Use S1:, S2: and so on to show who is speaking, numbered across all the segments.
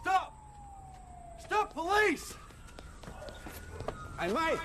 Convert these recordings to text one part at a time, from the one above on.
S1: Stop! Stop, police!
S2: Hey, mate!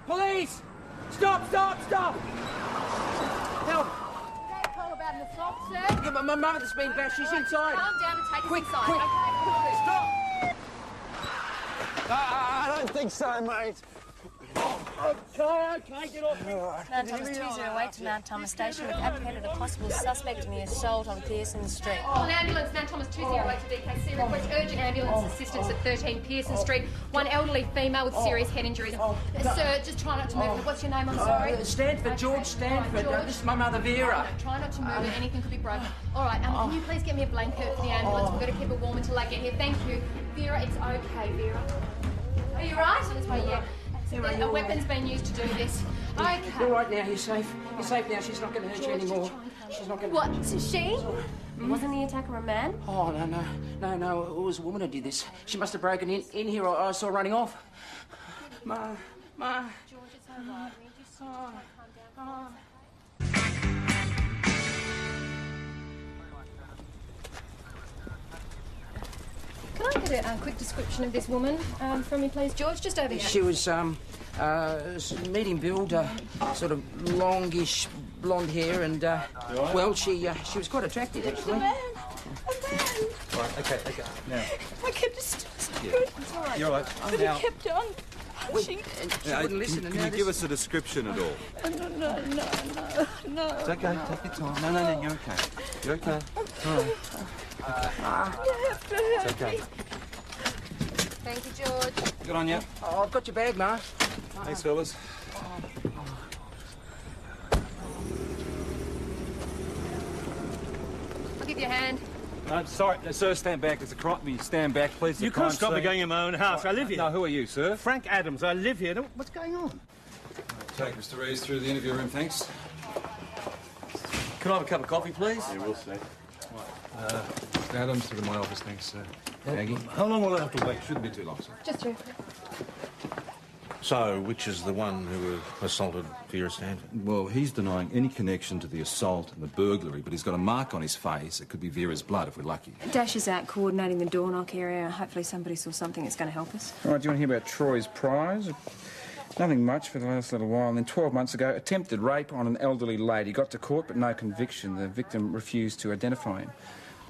S1: Police! Stop, stop, stop! Help!
S3: Did they call about an assault, sir?
S1: Yeah, my mother's been bashed. She's inside.
S3: Calm down and take
S1: Quick,
S3: us inside,
S1: quick.
S3: okay?
S1: Stop!
S2: I don't think so, mate.
S1: Okay, get off me.
S4: Mount Thomas 208 to Mount Thomas Station. We've apprehended a possible suspect in the assault on Pearson Street.
S3: An ambulance, Mount Thomas 208 to DKC. Request urgent ambulance assistance at 13 Pearson Street. One elderly female with serious head injuries. Sir, just try not to move. What's your name? I'm sorry.
S1: Stanford, George Stanford.
S3: George.
S1: This is my mother, Vera.
S3: Try not to move. Anything could be broken. All right, can you please get me a blanket for the ambulance? We've got to keep it warm until I get here. Thank you. Vera, it's okay, Vera. Are you right? That's right, yeah. A weapon's been used to do this. Okay.
S1: You're right now, you're safe. You're safe now, she's not going to hurt you anymore. She's not going to...
S4: What? She? Wasn't the attacker a man?
S1: Oh, no, it was a woman who did this. She must have broken in here. I saw her running off. Ma.
S3: George, it's all right. We just calm down. Can I get a quick description of this woman from you, please, George? Just over here.
S1: She was, medium build, sort of longish blonde hair, and, well, she was quite attractive, actually.
S5: A man.
S6: Right, okay. Now.
S5: I kept just...
S6: Yeah. You're all right.
S5: But he kept on punching.
S1: She wouldn't listen.
S6: Can you give us a description at all?
S5: No.
S6: It's okay. Take your time. No. You're okay. You're okay. All right.
S5: You have to hurt
S6: It's okay.
S5: me.
S3: Thank you, George.
S6: Good on you.
S1: Oh, I've got your bag, Ma.
S6: Thanks, fellas.
S3: I'll give you a hand.
S6: Sorry, sir, stand back. There's a crime. Stand back, please.
S7: You can't stop me going in my own house. I live here.
S6: No, who are you, sir?
S7: Frank Adams. I live here. What's going on?
S6: Take Mr. Rees through the interview room, thanks.
S8: Can I have a cup of coffee, please?
S6: Yeah, we'll see. Mr. Adams, to my office, thanks, sir. Maggie?
S7: How long will I have to wait?
S6: Shouldn't be too long, sir.
S3: Just through.
S9: So, which is the one who assaulted Vera Stanford?
S6: Well, he's denying any connection to the assault and the burglary, but he's got a mark on his face. It could be Vera's blood if we're lucky.
S4: Dash is out coordinating the door knock area. Hopefully somebody saw something that's going to help us.
S10: All right, do you want to hear about Troy's prize? Nothing much for the last little while. And then 12 months ago, attempted rape on an elderly lady. Got to court, but no conviction. The victim refused to identify him.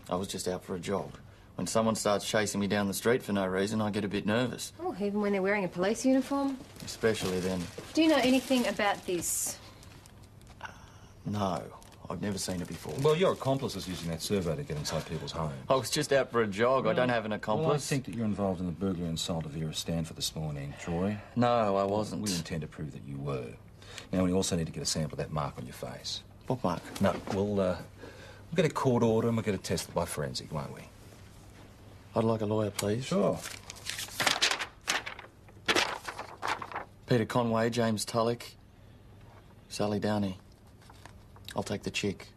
S8: I was just out for a jog. When someone starts chasing me down the street for no reason, I get a bit nervous.
S4: Oh, even when they're wearing a police uniform?
S8: Especially then.
S4: Do you know anything about this?
S8: No, I've never seen it before.
S6: Well, your accomplice is using that survey to get inside people's homes.
S8: I was just out for a jog. I don't have an accomplice.
S6: Well, I think that you're involved in the burglary and assault of Vera Stanford this morning, Troy.
S8: No, I wasn't.
S6: We intend to prove that you were. Now, we also need to get a sample of that mark on your face.
S8: What mark?
S6: No, we'll get a court order and we'll get it tested by forensic, won't we?
S8: I'd like a lawyer, please.
S6: Sure.
S8: Peter Conway, James Tulloch, Sally Downey. I'll take the chick.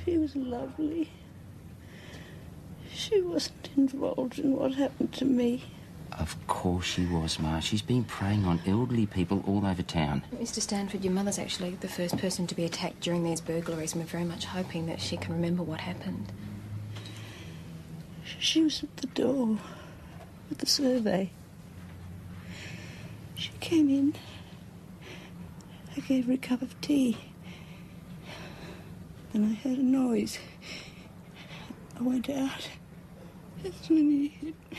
S5: She was lovely. She wasn't involved in what happened to me.
S11: Of course she was, Ma. She's been preying on elderly people all over town.
S4: Mr. Stanford, your mother's actually the first person to be attacked during these burglaries, and we're very much hoping that she can remember what happened.
S5: She was at the door with the survey. She came in. I gave her a cup of tea. Then I heard a noise. I went out. That's when he hit me.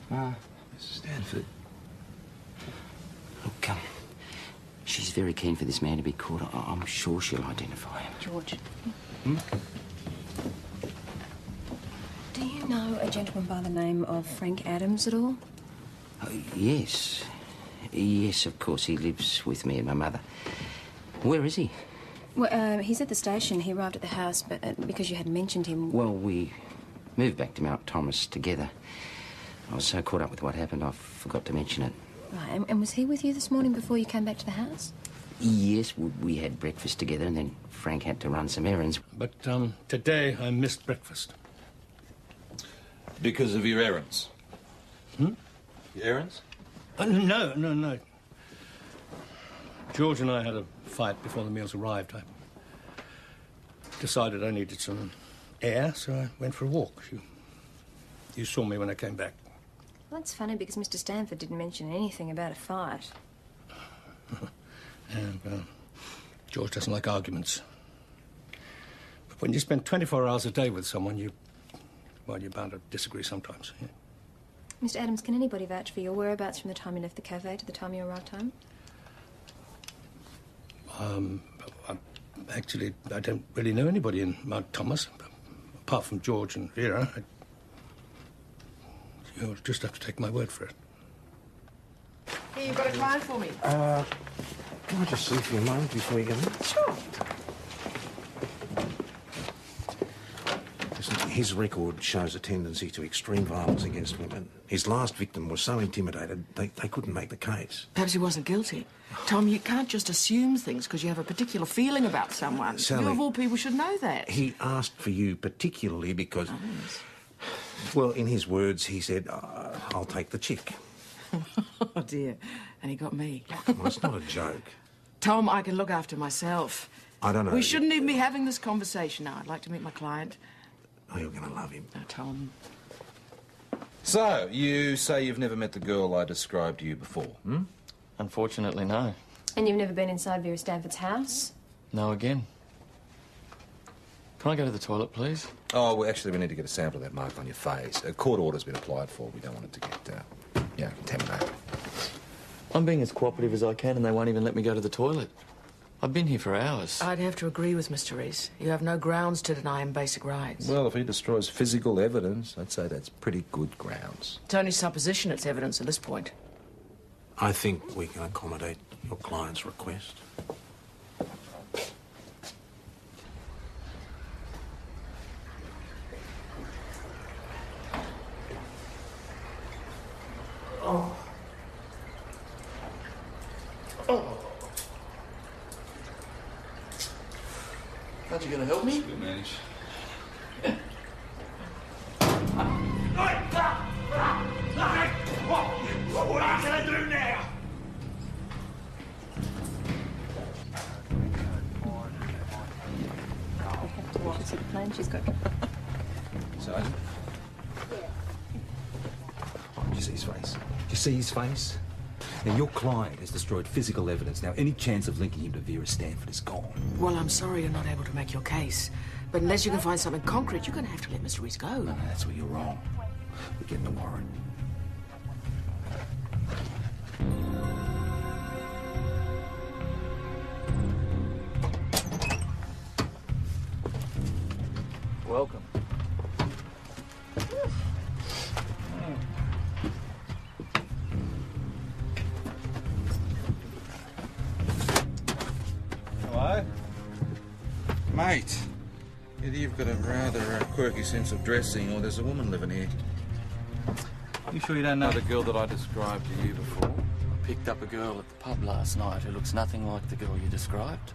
S11: Ma.
S6: Mrs. Stanford.
S11: Look, she's very keen for this man to be caught. I'm sure she'll identify him.
S4: George.
S11: Hmm?
S4: Do you know a gentleman by the name of Frank Adams at all?
S11: Oh, yes. Yes, of course. He lives with me and my mother. Where is he?
S4: Well, he's at the station. He arrived at the house, but because you hadn't mentioned him...
S11: Well, we moved back to Mount Thomas together. I was so caught up with what happened, I forgot to mention it.
S4: Right, and was he with you this morning before you came back to the house?
S11: Yes, we had breakfast together, and then Frank had to run some errands.
S7: But today I missed breakfast.
S6: Because of your errands?
S7: Hmm?
S6: Your errands?
S7: No. George and I had a fight before the meals arrived. I decided I needed some air, so I went for a walk. You saw me when I came back.
S4: Well, that's funny because Mr. Stanford didn't mention anything about a fight.
S7: And George doesn't like arguments. But when you spend 24 hours a day with someone, you're bound to disagree sometimes. Yeah.
S4: Mr. Adams, can anybody vouch for your whereabouts from the time you left the cafe to the time you arrived home?
S7: Actually, I don't really know anybody in Mount Thomas, apart from George and Vera. You'll just have to take my word for it.
S12: Here, you've got a client for me.
S9: Can I just see for you a moment before you go in?
S12: Sure.
S9: Listen, his record shows a tendency to extreme violence against women. His last victim was so intimidated, they couldn't make the case.
S12: Perhaps he wasn't guilty. Tom, you can't just assume things because you have a particular feeling about someone.
S9: Sally,
S12: you, of all people, should know that.
S9: He asked for you particularly because...
S12: Oh, yes.
S9: Well, in his words, he said, I'll take the chick.
S12: Oh, dear. And he got me.
S9: Oh, come on, it's not a joke.
S12: Tom, I can look after myself.
S9: I don't know.
S12: We shouldn't even be having this conversation now. I'd like to meet my client.
S9: Oh, you're going to love him.
S12: Oh, Tom.
S6: So, you say you've never met the girl I described to you before, hmm?
S8: Unfortunately, no.
S4: And you've never been inside Vera Stanford's house?
S8: No again. Can I go to the toilet, please?
S6: Oh, well, actually, we need to get a sample of that mark on your face. A court order's been applied for. We don't want it to get, contaminated.
S8: I'm being as cooperative as I can and they won't even let me go to the toilet. I've been here for hours.
S12: I'd have to agree with Mr. Reese. You have no grounds to deny him basic rights.
S6: Well, if he destroys physical evidence, I'd say that's pretty good grounds.
S12: It's only supposition it's evidence at this point.
S9: I think we can accommodate your client's request.
S12: Oh. Oh. Aren't you going to help me?
S6: Good manage.
S7: What are you going to do now?
S4: We have to watch the plane she's got.
S6: Sergeant? Did you see his face? Did you see his face? Now, your client has destroyed physical evidence. Now, any chance of linking him to Vera Stanford is gone.
S12: Well, I'm sorry you're not able to make your case. But unless you can find something concrete, you're going to have to let Mr. Reese go.
S6: No, that's where you're wrong. We're getting a warrant.
S8: Welcome.
S10: Hello? Mate, either you've got a rather quirky sense of dressing or there's a woman living here. You sure you don't know the girl that I described to you before?
S8: I picked up a girl at the pub last night who looks nothing like the girl you described.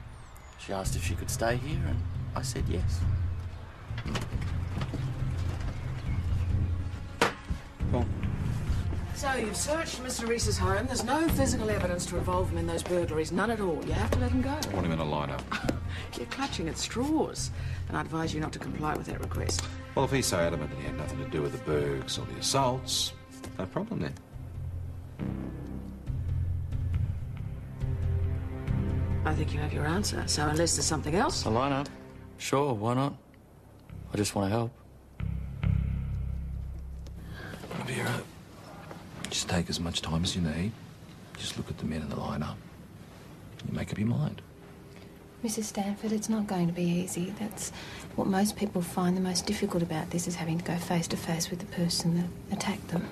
S8: She asked if she could stay here and I said yes.
S10: Well,
S12: So you've searched Mr. Reese's home. There's no physical evidence to involve him in those burglaries. None at all. You have to let him go.
S6: I want him in a lineup.
S12: You're clutching at straws. And I advise you not to comply with that request.
S6: Well, if he's so adamant that he had nothing to do with the burgs or the assaults, no problem then.
S12: I think you have your answer. So unless there's something else...
S8: A lineup? Sure, why not? I just want to help.
S6: Vera, just take as much time as you need. Just look at the men in the lineup. You make up your mind.
S4: Mrs. Stanford, it's not going to be easy. That's what most people find the most difficult about this, is having to go face to face with the person that attacked them.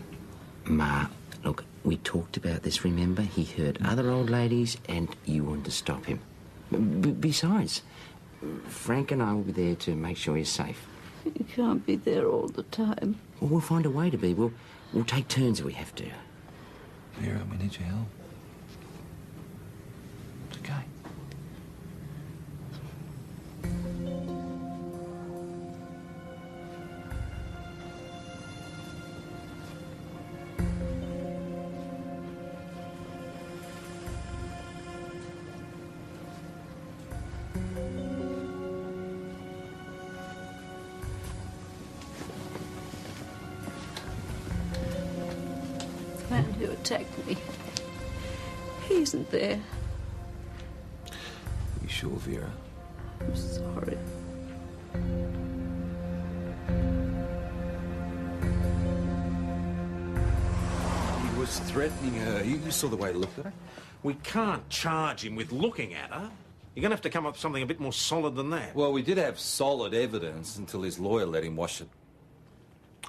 S11: Ma, look, we talked about this, remember? He hurt other old ladies and you wanted to stop him. Besides, Frank and I will be there to make sure he's safe.
S5: You can't be there all the time.
S11: Well, we'll find a way to be. We'll take turns if we have to.
S6: Vera, we need your help. It's okay.
S5: The man who attacked me, he isn't there.
S6: You sure, Vera?
S5: I'm sorry.
S6: He was threatening her. You saw the way he looked at her.
S9: We can't charge him with looking at her. You're going to have to come up with something a bit more solid than that.
S6: Well, we did have solid evidence until his lawyer let him wash it.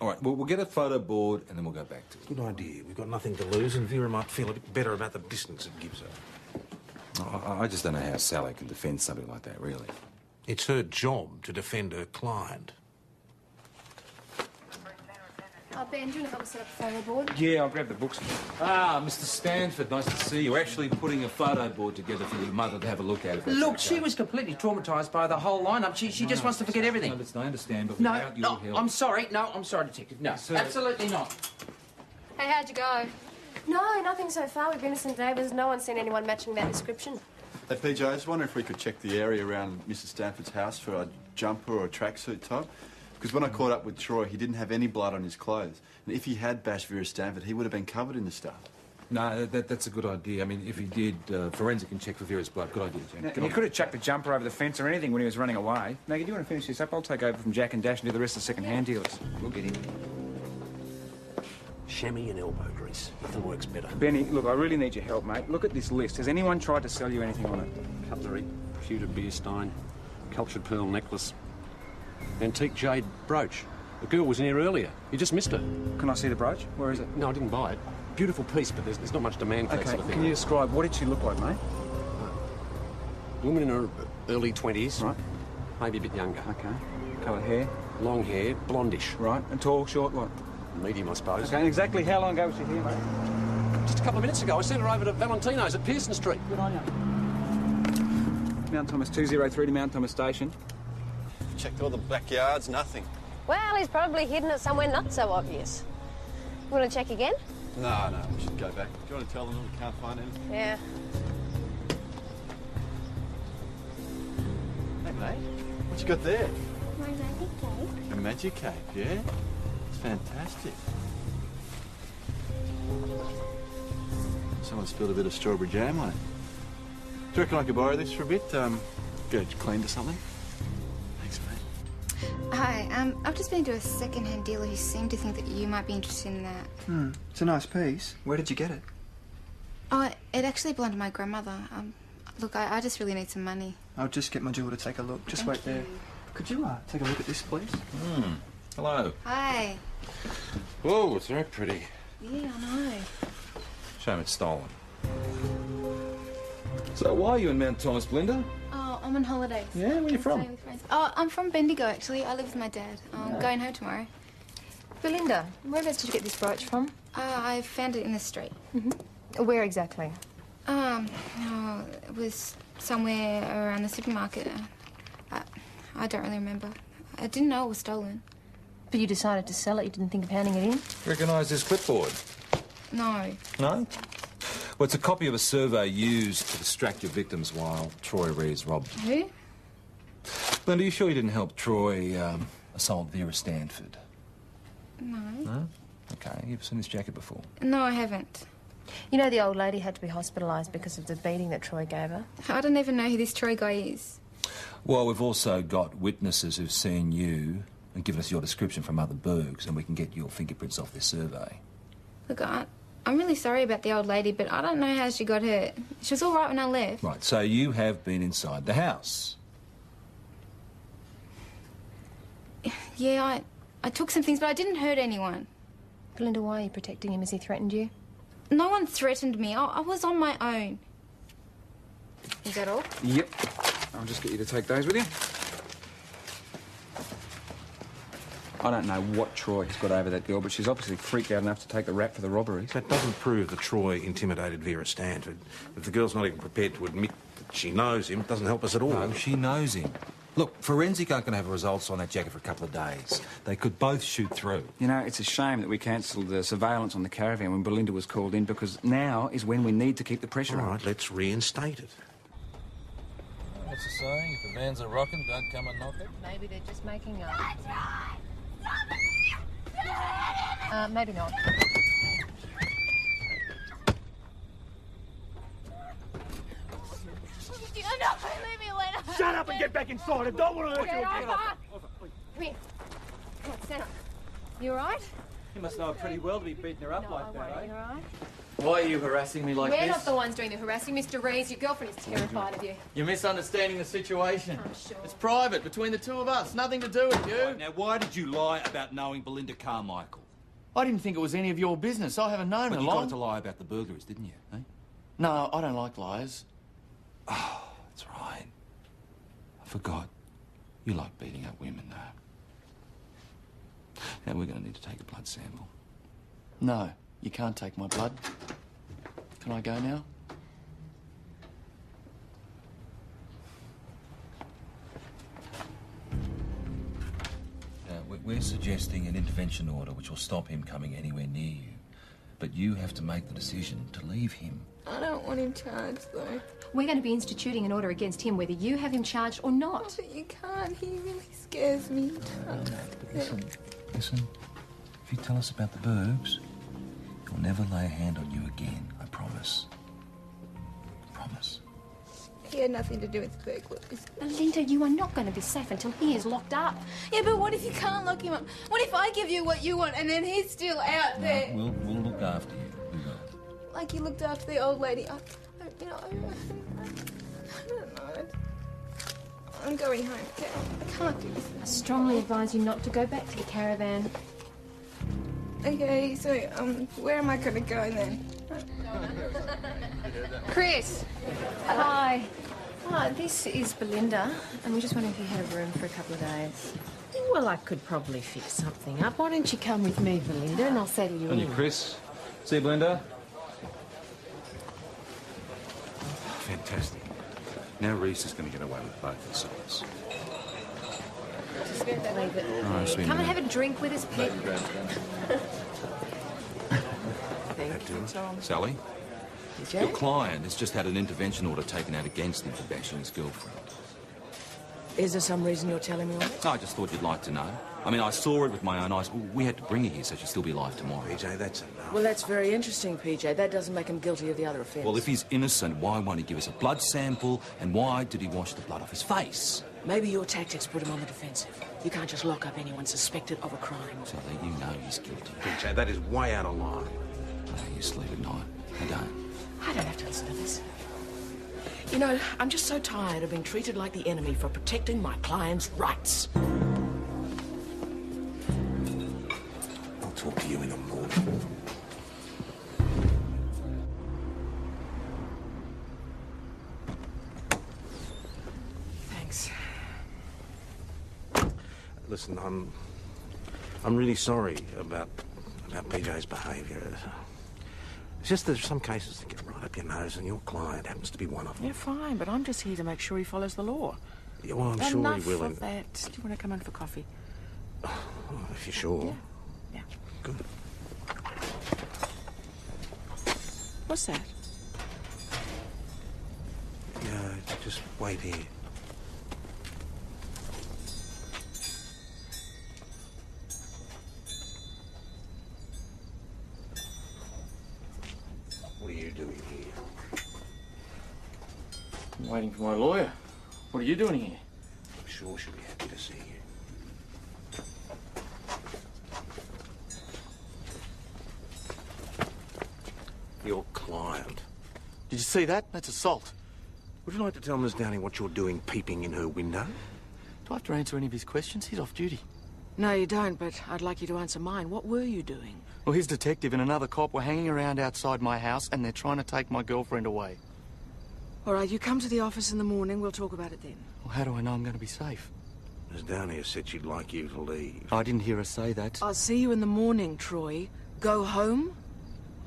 S6: All right, we'll get a photo board and then we'll go back to it.
S9: Good idea. We've got nothing to lose, and Vera might feel a bit better about the distance it gives her.
S6: I just don't know how Sally can defend something like that, really.
S9: It's her job to defend her client.
S3: Ben, do you want to help us set up a photo board?
S6: Yeah, I'll grab the books. Ah, Mr. Stanford, nice to see you. We're actually putting a photo board together for your mother to have a look at.
S1: Look, she was completely traumatised by the whole lineup. She just wants to forget everything.
S6: No, listen, I understand, but
S1: No,
S6: without your
S1: no,
S6: help...
S1: I'm sorry. No, I'm sorry, Detective. No, absolutely not.
S3: Hey, how'd you go? No, nothing so far. We've been to St David's. No one's seen anyone matching that description.
S13: Hey, PJ, I was wondering if we could check the area around Mrs. Stanford's house for a jumper or a tracksuit type. Because when I caught up with Troy, he didn't have any blood on his clothes. And if he had bashed Vera Stanford, he would have been covered in the stuff.
S6: No, that's a good idea. I mean, if he did, forensic can check for Vera's blood. Good idea, Jack.
S14: He could have chucked the jumper over the fence or anything when he was running away. Maggie, do you want to finish this up? I'll take over from Jack and Dash and do the rest of the second-hand dealers. We'll get in.
S9: Chamois and elbow grease. Nothing works better.
S14: Benny, look, I really need your help, mate. Look at this list. Has anyone tried to sell you anything on it?
S15: Cutlery, pewter beer stein, cultured pearl necklace, antique jade brooch. The girl was in here earlier. You just missed her.
S14: Can I see the brooch? Where is it?
S15: No, I didn't buy it. Beautiful piece, but there's not much demand for that sort of thing.
S14: Can you describe what did she look like, mate?
S15: Woman in her early 20s.
S14: Right.
S15: Maybe a bit younger.
S14: Okay. Coloured hair?
S15: Long hair, blondish.
S14: Right. And tall, short, what?
S15: Medium, I suppose.
S14: Okay, and exactly how long ago was she here, mate?
S15: Just a couple of minutes ago. I sent her over to Valentino's at Pearson Street.
S14: Good on you. Mount Thomas 203 to Mount Thomas Station.
S13: Checked all the backyards, nothing.
S16: Well, he's probably hidden it somewhere not so obvious. You want to check again?
S13: No, we should go back. Do you want to tell them we can't find anything?
S16: Yeah.
S13: Hey, mate, what you got there?
S16: My magic cake.
S13: A magic cake, yeah? It's fantastic. Someone spilled a bit of strawberry jam on it. Do you reckon I could borrow this for a bit? Get it cleaned or something? Thanks, mate.
S17: Hi, I've just been to a second-hand dealer who seemed to think that you might be interested in that.
S18: It's a nice piece. Where did you get it?
S17: Oh, it actually belonged to my grandmother. Look, I just really need some money.
S18: I'll just get my jeweler to take a look. Just wait there. Could you take a look at this, please?
S6: Hello.
S17: Hi.
S6: Whoa, it's very pretty.
S17: Yeah, I know.
S6: Shame it's stolen. So why are you in Mount Thomas, Belinda?
S17: Oh, I'm on holidays.
S6: Yeah, where are you from?
S17: Staying with friends. Oh, I'm from Bendigo, actually. I live with my dad. I'm going home tomorrow.
S4: Belinda, whereabouts did you get this brooch from?
S17: I found it in the street.
S4: Where exactly?
S17: Oh, it was somewhere around the supermarket. I don't really remember. I didn't know it was stolen.
S4: But you decided to sell it, you didn't think of handing it in?
S6: Recognise this clipboard?
S17: No.
S6: No? Well, it's a copy of a survey used to distract your victims while Troy Reeves robbed them.
S17: Who?
S6: Belinda, are you sure you didn't help Troy assault Vera Stanford?
S17: No.
S6: No? Okay, you've seen this jacket before?
S17: No, I haven't.
S4: You know the old lady had to be hospitalised because of the beating that Troy gave her?
S17: I don't even know who this Troy guy is.
S6: Well, we've also got witnesses who've seen you and given us your description from other burgs, and we can get your fingerprints off this survey.
S17: Look, I'm really sorry about the old lady, but I don't know how she got hurt. She was all right when I left.
S6: Right, so you have been inside the house.
S17: Yeah, I took some things, but I didn't hurt anyone.
S4: Belinda, why are you protecting him? Has he threatened you?
S17: No one threatened me. I was on my own. Is that all?
S14: Yep. I'll just get you to take those with you. I don't know what Troy's got over that girl, but she's obviously freaked out enough to take the rap for the robberies.
S9: That doesn't prove that Troy intimidated Vera Stanford. If the girl's not even prepared to admit that she knows him, it doesn't help us at all.
S6: No, she knows him. Look, forensic aren't going to have results on that jacket for a couple of days. They could both shoot through.
S14: You know, it's a shame that we cancelled the surveillance on the caravan when Belinda was called in, because now is when we need to keep the pressure on.
S9: All right, let's reinstate it.
S10: What's the saying? If the bands are rocking, don't come and knock it.
S4: Maybe they're just making up. Maybe not.
S2: Shut up and get back inside. I don't want to hurt you again.
S4: Come here. Come on, stand up. You all right?
S18: You must know her pretty well to be beating her up like that, eh?
S4: You all right?
S8: Why are you harassing me like
S3: We're
S8: this?
S3: not the ones doing the harassing, Mr. Rees. Your girlfriend is terrified of you.
S8: You're misunderstanding the situation.
S3: I'm sure.
S8: It's private between the two of us. Nothing to do with you.
S6: Right, now, why did you lie about knowing Belinda Carmichael?
S8: I didn't think it was any of your business. I haven't known
S6: But
S8: her
S6: you
S8: long.
S6: got to lie about the burglaries, didn't you? Eh?
S8: No, I don't like liars.
S6: Oh, that's right. I forgot. You like beating up women, though. Now, we're going to need to take a blood sample.
S8: No, you can't take my blood. Can I go now?
S6: We're suggesting an intervention order which will stop him coming anywhere near you. But you have to make the decision to leave him.
S17: I don't want him charged, though.
S3: We're going to be instituting an order against him, whether you have him charged or not.
S17: Oh, but you can't. He really scares me. You can't.
S6: Listen, if you tell us about the burbs, he'll never lay a hand on you again, I promise. Promise.
S17: He had nothing to do with the burglaries.
S3: Belinda, you are not going to be safe until he is locked up.
S17: Yeah, but what if you can't lock him up? What if I give you what you want and then he's still out there?
S6: We'll look after you. We will.
S17: Like you looked after the old lady. I don't know. I'm going home. Okay? I can't do this.
S3: I strongly advise you not to go back to the caravan.
S17: Okay, so where am I going to go then?
S3: Chris!
S4: Hi. This is Belinda, and we just wondering if you had a room for a couple of days.
S12: Well, I could probably fix something up. Why don't you come with me, Belinda, and I'll settle you
S6: On
S12: in.
S6: you, Chris. See you, Belinda. Fantastic. Now Reese is going to get away with both the sides.
S3: Just leave it.
S6: Right, see you in
S3: Come
S6: a
S3: and have
S6: minute.
S3: a drink with us, Pete.
S12: Thank you, Tom.
S6: Sally,
S12: PJ?
S6: your client has just had an intervention order taken out against him for bashing his girlfriend.
S12: Is there some reason you're telling me all this?
S6: No, I just thought you'd like to know. I mean, I saw it with my own eyes. We had to bring her here so she'll still be alive tomorrow.
S9: PJ, that's enough.
S12: Well, that's very interesting, PJ. That doesn't make him guilty of the other offence.
S6: Well, if he's innocent, why won't he give us a blood sample? And why did he wash the blood off his face?
S12: Maybe your tactics put him on the defensive. You can't just lock up anyone suspected of a crime.
S6: So that you know he's guilty.
S9: PJ, that is way out of line.
S6: You sleep at night. I don't.
S12: I don't have to listen to this. You know, I'm just so tired of being treated like the enemy for protecting my client's rights.
S9: I'll talk to you in the morning.
S12: Thanks.
S9: Listen, I'm really sorry about PJ's behaviour. It's just there's some cases that get right up your nose, and your client happens to be one of them.
S12: Yeah, fine, but I'm just here to make sure he follows the law.
S9: Yeah, well, I'm sure he will.
S12: Enough of that. Do you want to come in for coffee?
S9: Oh, if you're sure.
S12: Yeah.
S9: Good.
S12: What's that?
S9: Yeah, just wait here. What are you doing here?
S8: I'm waiting for my lawyer. What are you doing here?
S9: I'm sure she'll be happy to see you.
S8: Did you see that? That's assault.
S9: Would you like to tell Miss Downing what you're doing peeping in her window?
S8: Do I have to answer any of his questions? He's off duty.
S12: No, you don't, but I'd like you to answer mine. What were you doing?
S8: Well, his detective and another cop were hanging around outside my house and they're trying to take my girlfriend away.
S12: All right, you come to the office in the morning. We'll talk about it then.
S8: Well, how do I know I'm going to be safe?
S9: Miss Downing has said she'd like you to leave.
S8: I didn't hear her say that.
S12: I'll see you in the morning, Troy. Go home?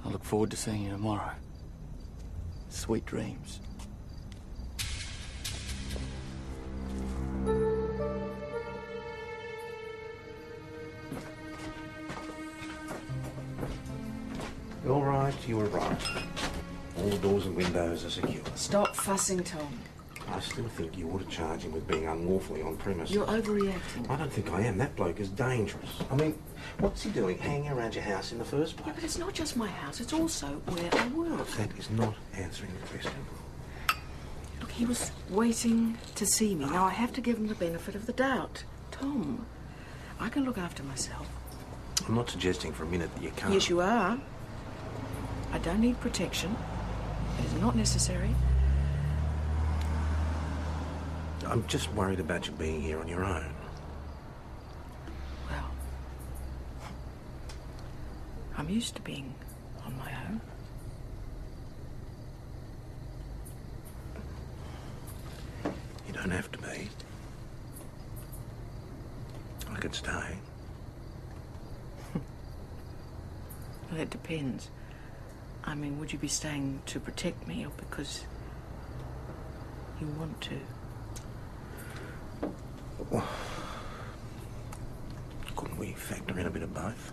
S8: I look forward to seeing you tomorrow. Sweet dreams.
S9: All right, you were right. All the doors and windows are secure.
S12: Stop fussing, Tom.
S9: I still think you ought to charge him with being unlawfully on premise.
S12: You're overreacting.
S9: I don't think I am. That bloke is dangerous. I mean, what's he doing hanging around your house in the first place?
S12: Yeah, but it's not just my house. It's also where I work.
S9: That is not answering the question.
S12: Look, he was waiting to see me. Now, I have to give him the benefit of the doubt. Tom, I can look after myself.
S9: I'm not suggesting for a minute that you can't.
S12: Yes, you are. I don't need protection. It is not necessary.
S9: I'm just worried about you being here on your own.
S12: Well, I'm used to being on my own.
S9: You don't have to be. I could stay.
S12: Well, it depends. I mean, would you be staying to protect me or because you want to?
S9: Well, couldn't we factor in a bit of both?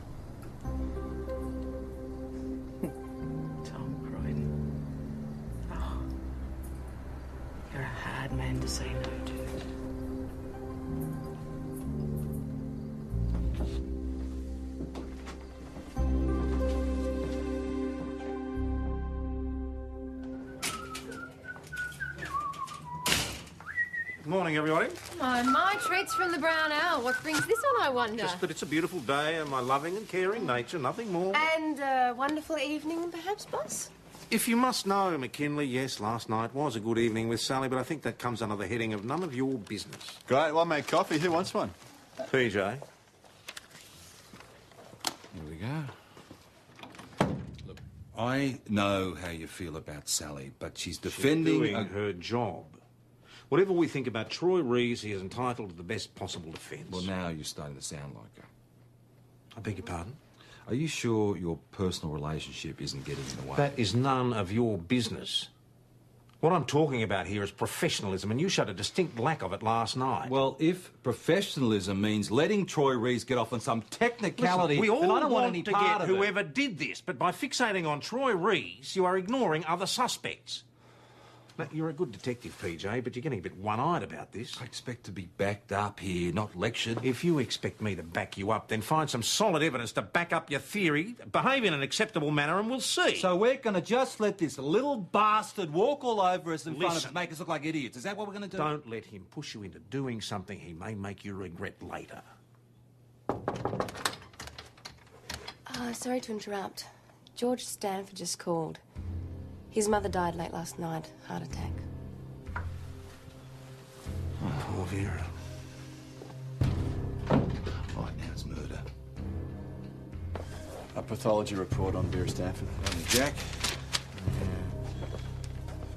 S12: Tom Croydon. Oh, you're a hard man to say no to.
S19: Morning, everybody.
S16: Oh, my treats from the Brown Owl. What brings this on, I wonder?
S19: Just that it's a beautiful day and my loving and caring nature, nothing more.
S16: And a wonderful evening, perhaps, boss?
S19: If you must know, McKinley, yes, last night was a good evening with Sally, but I think that comes under the heading of none of your business.
S13: Great, well made coffee. Who wants one?
S19: PJ.
S10: Here we go. Look, I know how you feel about Sally, but she's defending
S19: She's doing her job. Whatever we think about Troy Reeves, he is entitled to the best possible defence.
S10: Well, now you're starting to sound like her.
S19: I beg your pardon?
S10: Are you sure your personal relationship isn't getting in the way?
S19: That is none of your business. What I'm talking about here is professionalism, and you showed a distinct lack of it last night.
S10: Well, if professionalism means letting Troy Reeves get off on some technicality,
S19: Listen, we all
S10: then I don't want
S19: want
S10: any
S19: to
S10: part
S19: get
S10: of it.
S19: whoever did this, but by fixating on Troy Reeves, you are ignoring other suspects. Now, you're a good detective, PJ, but you're getting a bit one-eyed about this.
S10: I expect to be backed up here, not lectured.
S19: If you expect me to back you up, then find some solid evidence to back up your theory, behave in an acceptable manner, and we'll see.
S10: So we're going to just let this little bastard walk all over us in front of us,
S19: Listen.
S10: make us look like idiots. Is that what we're going to do?
S19: Don't let him push you into doing something he may make you regret later.
S4: Sorry to interrupt. George Stanford just called. His mother died late last night, heart attack.
S9: Poor Vera.
S10: Right now it's murder.
S13: A pathology report on Vera Stanford.
S10: Jack.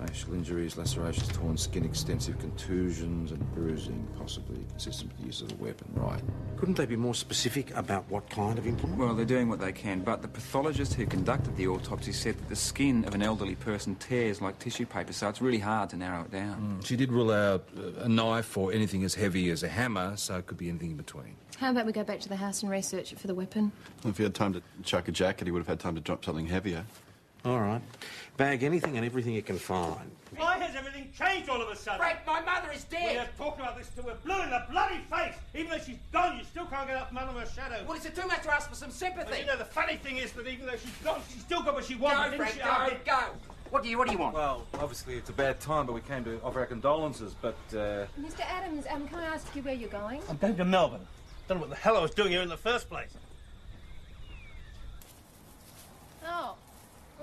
S10: Facial injuries, lacerations, torn skin, extensive contusions and bruising, possibly consistent with the use of a weapon. Right.
S19: Couldn't they be more specific about what kind of implement?
S14: Well, they're doing what they can, but the pathologist who conducted the autopsy said that the skin of an elderly person tears like tissue paper, so it's really hard to narrow it down.
S10: She did rule out a knife or anything as heavy as a hammer, so it could be anything in between.
S4: How about we go back to the house and research it for the weapon?
S13: If he had time to chuck a jacket, he would have had time to drop something heavier.
S19: All right. Bag anything and everything you can find.
S2: Why has everything changed all of a sudden?
S1: Frank, my mother is dead.
S2: We have talked about this till we're blue in the bloody face. Even though she's gone, you still can't get up from under her shadow.
S1: Well, is it too much to ask for some sympathy?
S2: Well, you know, the funny thing is that even though she's gone, she's still got what she wanted,
S1: Go,
S2: didn't
S1: Frank,
S2: she?
S1: go. What do you want?
S10: Well, obviously it's a bad time, but we came to offer our condolences, but,
S3: Mr. Adams, can I ask you where you're going?
S2: I'm going to Melbourne. Don't know what the hell I was doing here in the first place.
S3: Oh.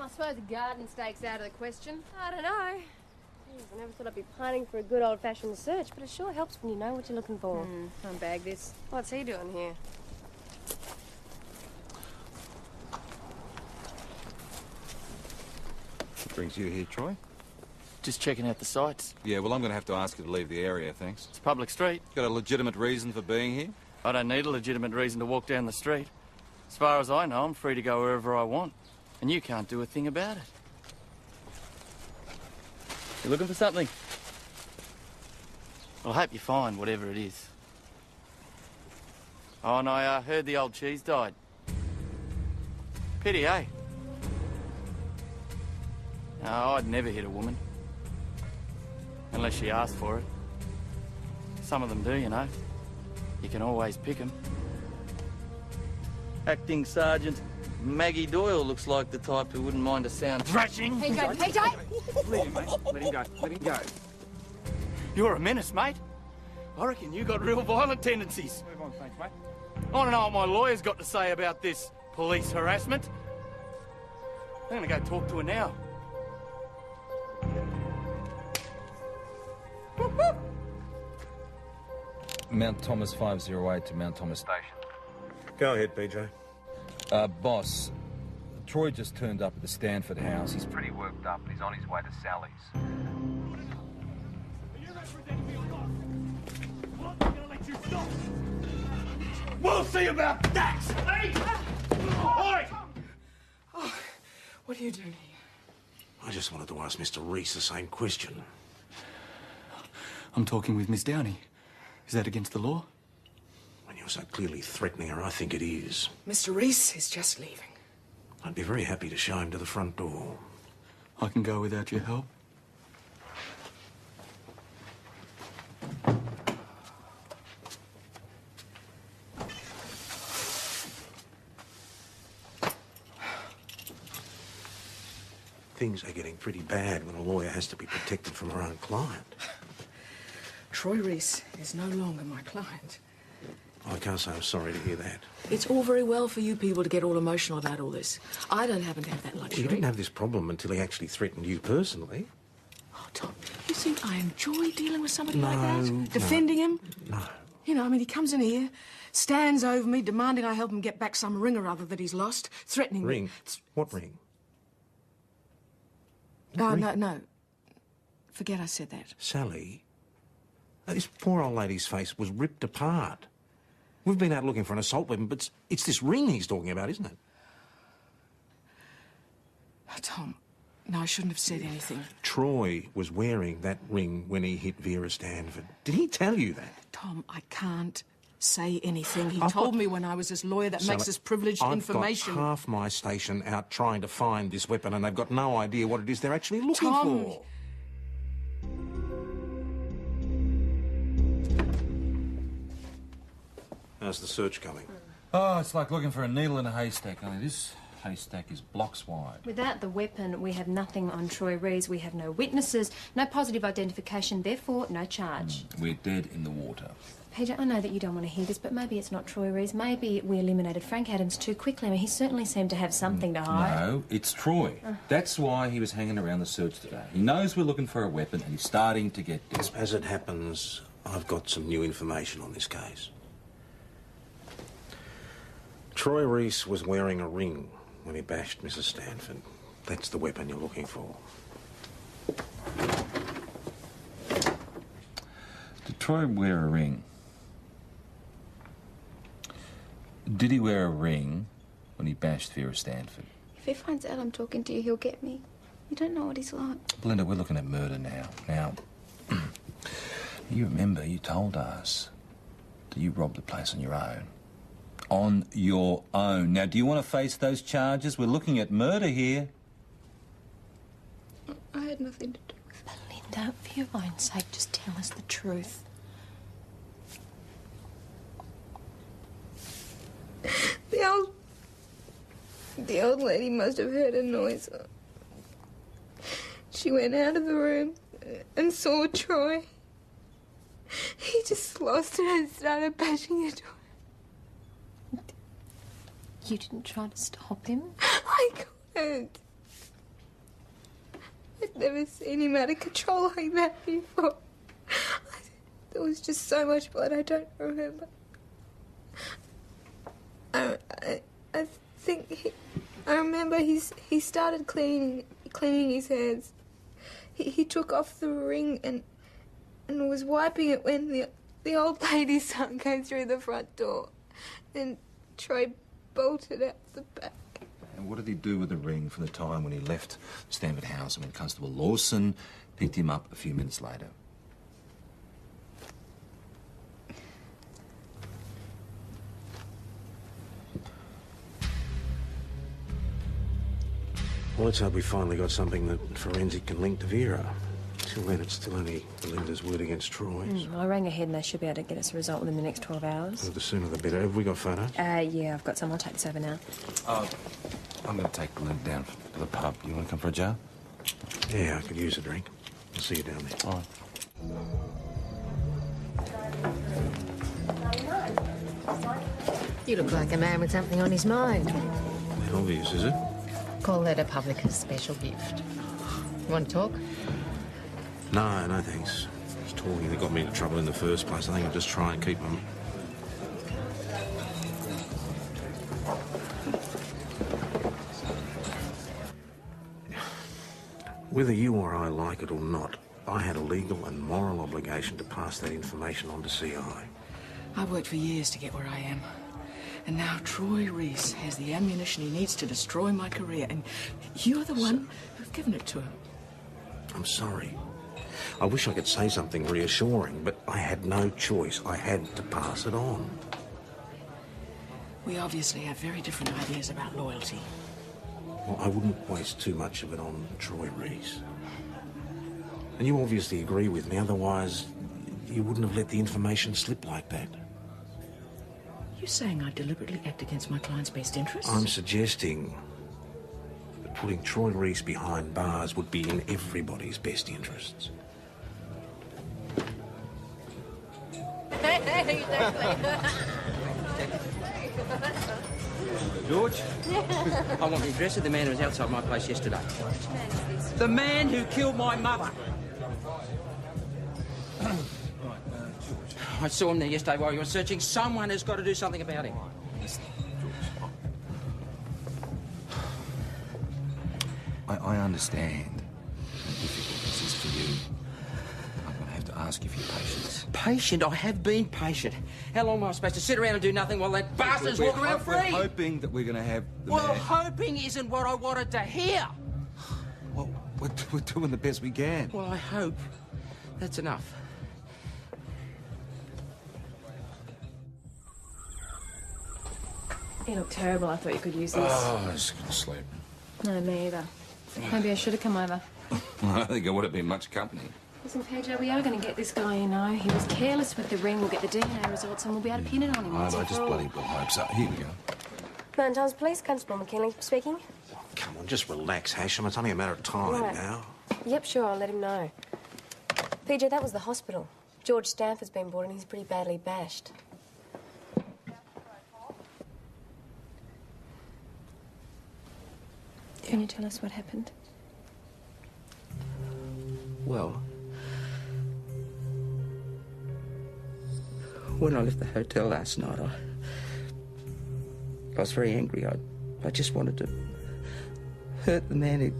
S3: I suppose a garden stake's out of the question.
S16: I don't know. Jeez, I never thought I'd be pining for a good old-fashioned search, but it sure helps when you know what you're looking for.
S3: Can't bag this.
S16: What's he doing here?
S10: What brings you here, Troy?
S8: Just checking out the sights.
S10: Yeah, well, I'm going to have to ask you to leave the area, thanks.
S8: It's a public street.
S10: Got a legitimate reason for being here?
S8: I don't need a legitimate reason to walk down the street. As far as I know, I'm free to go wherever I want. And you can't do a thing about it. You looking for something? Well, I hope you find whatever it is. Oh, and I heard the old cheese died. Pity, eh? No, I'd never hit a woman. Unless she asked for it. Some of them do, you know. You can always pick them. Acting Sergeant Maggie Doyle looks like the type who wouldn't mind a sound thrashing.
S3: PJ, PJ!
S14: Leave him, mate. Let him go. Let him go.
S8: You're a menace, mate. I reckon you got real violent tendencies.
S14: Move on, thanks, mate.
S8: I want to know what my lawyer's got to say about this police harassment. I'm going to go talk to her now.
S6: Mount Thomas 508 to Mount Thomas Station.
S9: Go ahead, PJ.
S6: Boss, Troy just turned up at the Stanford house. He's pretty worked up and he's on his way to Sally's.
S2: We'll see about that! Hey! Oi!
S12: Oh, what are you doing here?
S9: I just wanted to ask Mr. Reese the same question.
S8: I'm talking with Miss Downey. Is that against the law?
S9: When you're so clearly threatening her, I think it is.
S12: Mr. Reese is just leaving.
S9: I'd be very happy to show him to the front door.
S8: I can go without your help.
S9: Things are getting pretty bad when a lawyer has to be protected from her own client.
S12: Troy Reese is no longer my client.
S9: I can't say I'm sorry to hear that.
S12: It's all very well for you people to get all emotional about all this. I don't happen to have that
S9: Well,
S12: luxury.
S9: you didn't have this problem until he actually threatened you personally.
S12: Oh, Tom, you think I enjoy dealing with somebody like
S9: No,
S12: that? Defending him?
S9: No.
S12: You know, I mean, he comes in here, stands over me, demanding I help him get back some ring or other that he's lost, threatening
S9: Ring?
S12: me.
S9: What ring?
S12: Oh, no. Forget I said that.
S9: Sally, this poor old lady's face was ripped apart. We've been out looking for an assault weapon, but it's this ring he's talking about, isn't it?
S12: Oh, Tom, no, I shouldn't have said anything.
S9: Troy was wearing that ring when he hit Vera Stanford. Did he tell you that?
S12: Tom, I can't say anything. He
S9: I've
S12: told
S9: got-
S12: me when I was his lawyer that
S9: Sally,
S12: makes us privileged information.
S9: I've got half my station out trying to find this weapon, and they've got no idea what it is they're actually looking
S12: Tom,
S9: for. How's the search going?
S6: Oh, it's like looking for a needle in a haystack, only this haystack is blocks wide.
S4: Without the weapon, we have nothing on Troy Rees. We have no witnesses, no positive identification, therefore no charge.
S6: We're dead in the water.
S4: PJ, I know that you don't want to hear this, but maybe it's not Troy Rees. Maybe we eliminated Frank Adams too quickly. I mean, he certainly seemed to have something to hide.
S6: No, it's Troy. That's why he was hanging around the search today. He knows we're looking for a weapon and he's starting to get desperate.
S9: As it happens, I've got some new information on this case. Troy Reese was wearing a ring when he bashed Mrs. Stanford. That's the weapon you're looking for.
S6: Did Troy wear a ring? Did he wear a ring when he bashed Vera Stanford?
S17: If he finds out I'm talking to you, he'll get me. You don't know what he's like.
S6: Belinda, we're looking at murder now. Now, you remember you told us that you robbed the place on your own. On your own. Now, do you want to face those charges? We're looking at murder here.
S17: I had nothing to do with it.
S4: Belinda, for your own sake, just tell us the truth.
S17: The old lady must have heard a noise. She went out of the room and saw Troy. He just lost it and started bashing it.
S4: You didn't try to stop him?
S17: I couldn't. I'd never seen him out of control like that before. There was just so much blood I don't remember. I think I remember he started cleaning his hands. He took off the ring and was wiping it when the old lady's son came through the front door, and Troy bolted out the back.
S6: And what did he do with the ring from the time when he left Stanford House and when Constable Lawson picked him up a few minutes later?
S9: Well, let's hope we finally got something that forensic can link to Vera. Till then, it's still only Belinda's word against Troy's.
S4: I rang ahead and they should be able to get us a result within the next 12 hours.
S9: Well, the sooner the better. Have we got photos?
S4: Yeah, I've got some. I'll take this over now.
S6: I'm going to take Belinda down to the pub. You want to come for a jar?
S9: Yeah, I could use a drink. I'll see you down there.
S6: All right.
S20: You look like a man with something on his mind.
S9: Obvious, is it?
S20: Call that a publican's special gift. You want to talk?
S9: No, thanks. It's talking that got me into trouble in the first place. I think I'll just try and keep them. Whether you or I like it or not, I had a legal and moral obligation to pass that information on to CI.
S12: I've worked for years to get where I am. And now Troy Reese has the ammunition he needs to destroy my career, and you're the one who's given it to him.
S9: I'm sorry. I wish I could say something reassuring, but I had no choice. I had to pass it on.
S12: We obviously have very different ideas about loyalty.
S9: Well, I wouldn't waste too much of it on Troy Reese. And you obviously agree with me, otherwise you wouldn't have let the information slip like that.
S12: You're saying I deliberately act against my client's best interests?
S9: I'm suggesting that putting Troy Reese behind bars would be in everybody's best interests.
S1: George? I want the address of the man who was outside my place yesterday.
S16: Which man is this?
S1: The man who killed my mother. I saw him there yesterday while you were searching. Someone has got to do something about him.
S6: I understand how difficult this is for you. I'm going to have to ask you for your patience.
S1: Patient? I have been patient. How long am I supposed to sit around and do nothing while that bastard's walking around free?
S6: We're hoping that we're going to have the
S1: Well,
S6: man.
S1: hoping isn't what I wanted to hear.
S6: Well, we're doing the best we can.
S1: Well, I hope that's enough.
S4: You look terrible. I thought you could use this.
S6: Oh, I was just going to sleep.
S4: No, me either. Maybe I should have come over.
S6: I don't think I would have been much company.
S4: Listen, Pedro, we are going to get this guy, you know. He was careless with the ring. We'll get the DNA results and we'll be able to pin it on him.
S6: I
S4: once and
S6: just
S4: for all.
S6: bloody well hope so. Here we go.
S16: Valentine's Police, Constable McKinley speaking.
S9: Come on, just relax, Hashem. It's only a matter of time
S16: Right.
S9: now.
S16: Yep, sure, I'll let him know. PJ, that was the hospital. George Stanford's been brought in. He's pretty badly bashed.
S4: Can you tell us what happened?
S1: Well, when I left the hotel last night, I was very angry. I just wanted to hurt the man who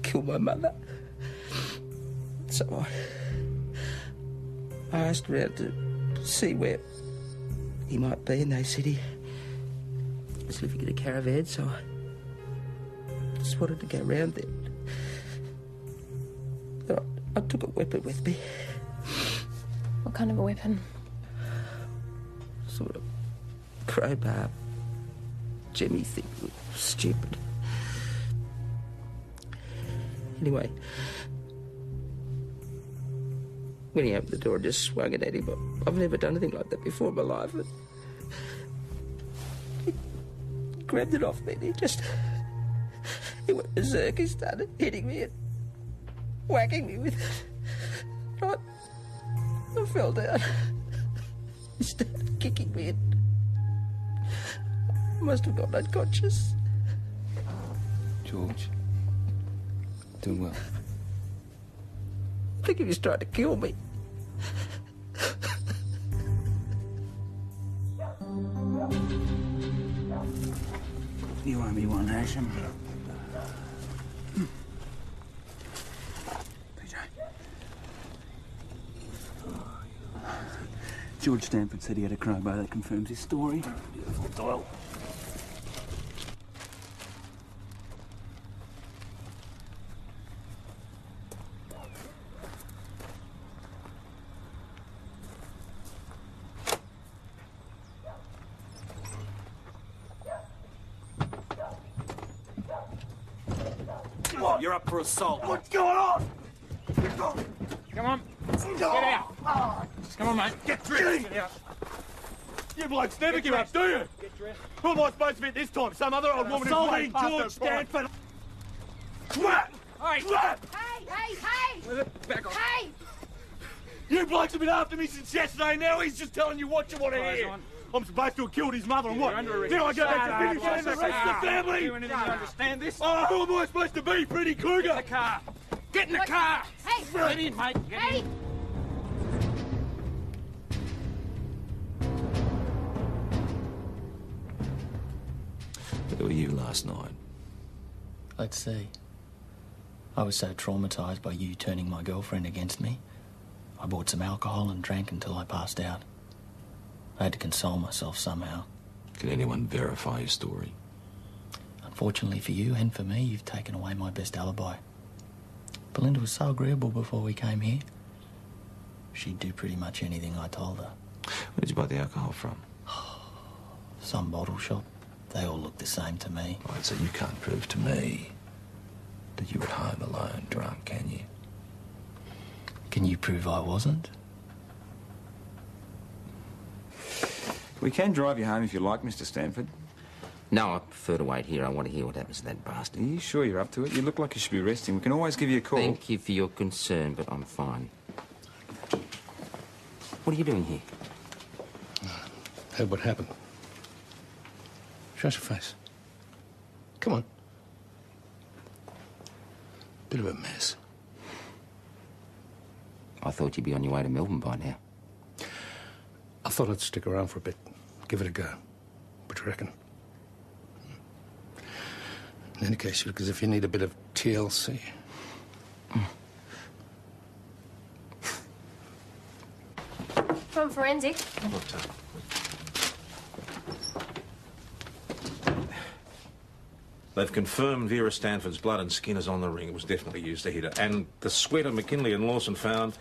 S1: killed my mother. So I asked around to see where he might be, and they said he was living in a caravan, so I just wanted to go round there. I took a weapon with me.
S4: What kind of a weapon?
S1: Sort of crowbar, Jimmy thing. Stupid. Anyway, when he opened the door, I just swung it at him. I've never done anything like that before in my life. And he grabbed it off me and he went berserk. He started hitting me and whacking me with it. I fell down. He started kicking me and I must have got unconscious.
S6: George, Doing well.
S1: I think he was trying to kill me.
S18: You owe me one, Asham. PJ. George Stanford said he had a crowbar that confirms his story. Beautiful, Doyle.
S10: You're up for assault.
S2: What's going on?
S8: Come on. Get out. Come on, mate.
S2: Get dressed.
S8: Get out.
S2: You blokes never give up, do you?
S8: Get dressed.
S2: Who am I supposed to be this time? Some other old woman who's
S8: Assaulting
S2: way past
S8: George
S2: her prime.
S8: Stanford.
S2: What?
S8: Hey.
S2: What?
S3: Hey!
S8: Back off.
S3: Hey!
S2: You blokes have been after me since yesterday. Now he's just telling you what you want to
S8: Clothes
S2: hear.
S8: on.
S2: I'm supposed to have killed his mother and
S8: You're
S2: what?
S8: under arrest.
S2: Now I go back to
S8: Shut
S2: finish
S8: up.
S2: and the rest of the family.
S8: Do anything you understand this?
S2: Oh, who am I supposed to be, Freddy Krueger?
S8: Get in the car. Get in the car.
S3: Hey!
S8: Get in, mate. Get in.
S6: Where were you last night?
S18: Let's see. I was so traumatised by you turning my girlfriend against me, I bought some alcohol and drank until I passed out. I had to console myself somehow.
S6: Can anyone verify your story?
S18: Unfortunately for you and for me, you've taken away my best alibi. Belinda was so agreeable before we came here. She'd do pretty much anything I told her.
S6: Where did you buy the alcohol from?
S18: Some bottle shop. They all look the same to me.
S6: Right, so you can't prove to me that you were at home alone, drunk, can you?
S18: Can you prove I wasn't?
S14: We can drive you home if you like, Mr. Stanford.
S11: No, I prefer to wait here. I want to hear what happens to that bastard.
S14: Are you sure you're up to it? You look like you should be resting. We can always give you a call.
S11: Thank you for your concern, but I'm fine. What are you doing here?
S7: Heard what happened. Shut your face. Come on. Bit of a mess.
S11: I thought you'd be on your way to Melbourne by now.
S7: I thought I'd stick around for a bit. Give it a go. What do you reckon? In any case, you look as if you need a bit of TLC.
S3: From forensic.
S19: They've confirmed Vera Stanford's blood and skin is on the ring. It was definitely used to hit her. And the sweat of McKinley and Lawson found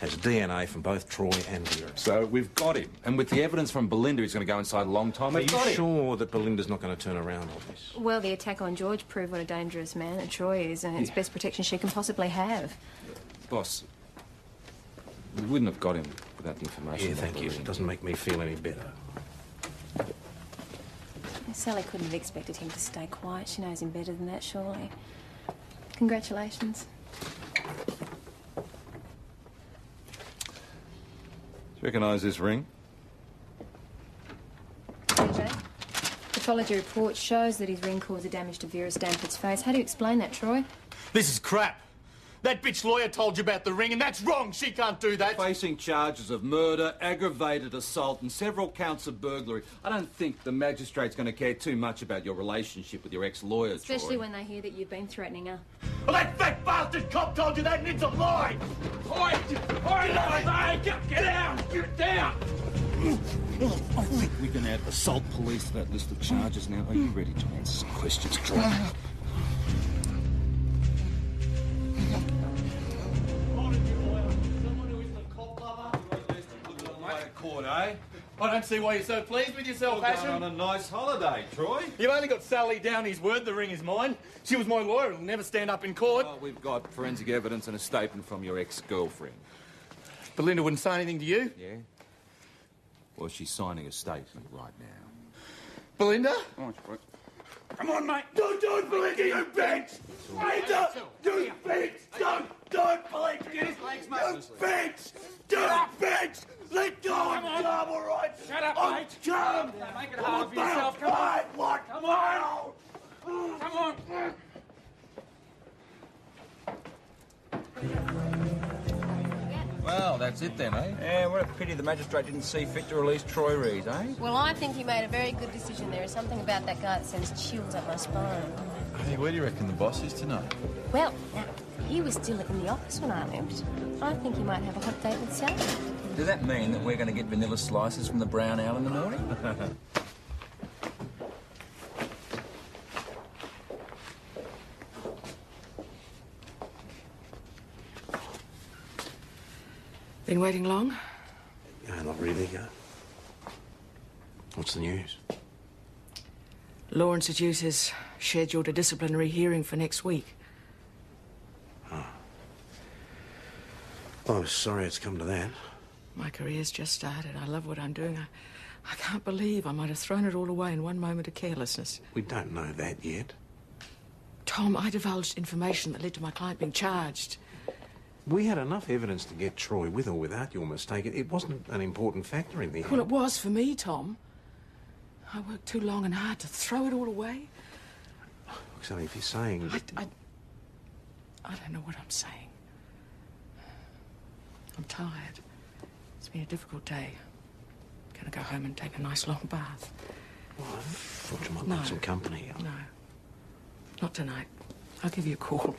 S19: has DNA from both Troy and Vera.
S6: So we've got him. And with the evidence from Belinda, he's going to go inside a long time.
S19: Are
S6: We've
S19: you
S6: got him.
S19: sure that Belinda's not going to turn around on this?
S3: Well, the attack on George proved what a dangerous man that Troy is, and it's best protection she can possibly have.
S6: Boss, we wouldn't have got him without the information.
S19: Yeah, thank you. It doesn't make me feel any better.
S3: Sally couldn't have expected him to stay quiet. She knows him better than that, surely. Congratulations.
S6: Do you recognise this ring?
S3: PJ, pathology report shows that his ring caused the damage to Vera Stanford's face. How do you explain that, Troy?
S2: This is crap. That bitch lawyer told you about the ring, and that's wrong. She can't do that.
S6: Facing charges of murder, aggravated assault and several counts of burglary. I don't think the magistrate's going to care too much about your relationship with your ex-lawyer,
S3: Especially
S6: Troy.
S3: when they hear that you've been threatening her.
S2: Well, that fat bastard cop told you that, and it's a lie. Oi! Get out! Get down!
S6: I think we can add assault police to that list of charges now. Are you ready to answer some questions, Troy?
S2: Court, eh? I don't see why you're so pleased with yourself, Asham.
S10: On a nice holiday, Troy.
S2: You've only got Sally Downey's word the ring is mine. She was my lawyer. It'll never stand up in court.
S6: Well, we've got forensic evidence and a statement from your ex-girlfriend.
S2: Belinda wouldn't say anything to you?
S6: Yeah? Well, she's signing a statement right now.
S2: Belinda?
S14: Oh,
S2: Come on, mate. Don't do it, Belinda, you bitch! Belinda, you bitch! Don't do it, Belinda! Get his legs, mate. You bitch! Do it, bitch! Let go! I'm calm, all right?
S8: Shut up,
S2: I'm
S8: mate.
S2: calm!
S8: Make it hard for yourself. Come on.
S2: What?
S8: Come on. Come on.
S10: Well, that's it then, eh?
S14: Yeah, what a pity the magistrate didn't see fit to release Troy Rees, eh?
S16: Well, I think he made a very good decision. There is something about that guy that sends chills up my spine.
S13: Hey, where do you reckon the boss is tonight?
S16: Well, now, he was still in the office when I left. I think he might have a hot date with Sally.
S14: Does that mean that we're going to get vanilla slices from the brown owl in the morning?
S12: Been waiting long?
S9: No, not really. What's the news?
S12: Lawrence Hughes has scheduled a disciplinary hearing for next week.
S9: Oh. Well, I'm sorry it's come to that.
S12: My career's just started. I love what I'm doing. I can't believe I might have thrown it all away in one moment of carelessness.
S9: We don't know that yet.
S12: Tom, I divulged information that led to my client being charged.
S9: We had enough evidence to get Troy with or without your mistake. It wasn't an important factor in the end.
S12: Well, it was for me, Tom. I worked too long and hard to throw it all away.
S9: So if you're saying...
S12: I don't know what I'm saying. I'm tired. It's been a difficult day. Gonna go home and take a nice long bath.
S9: Well, I thought you might like some company.
S12: No. Not tonight. I'll give you a call.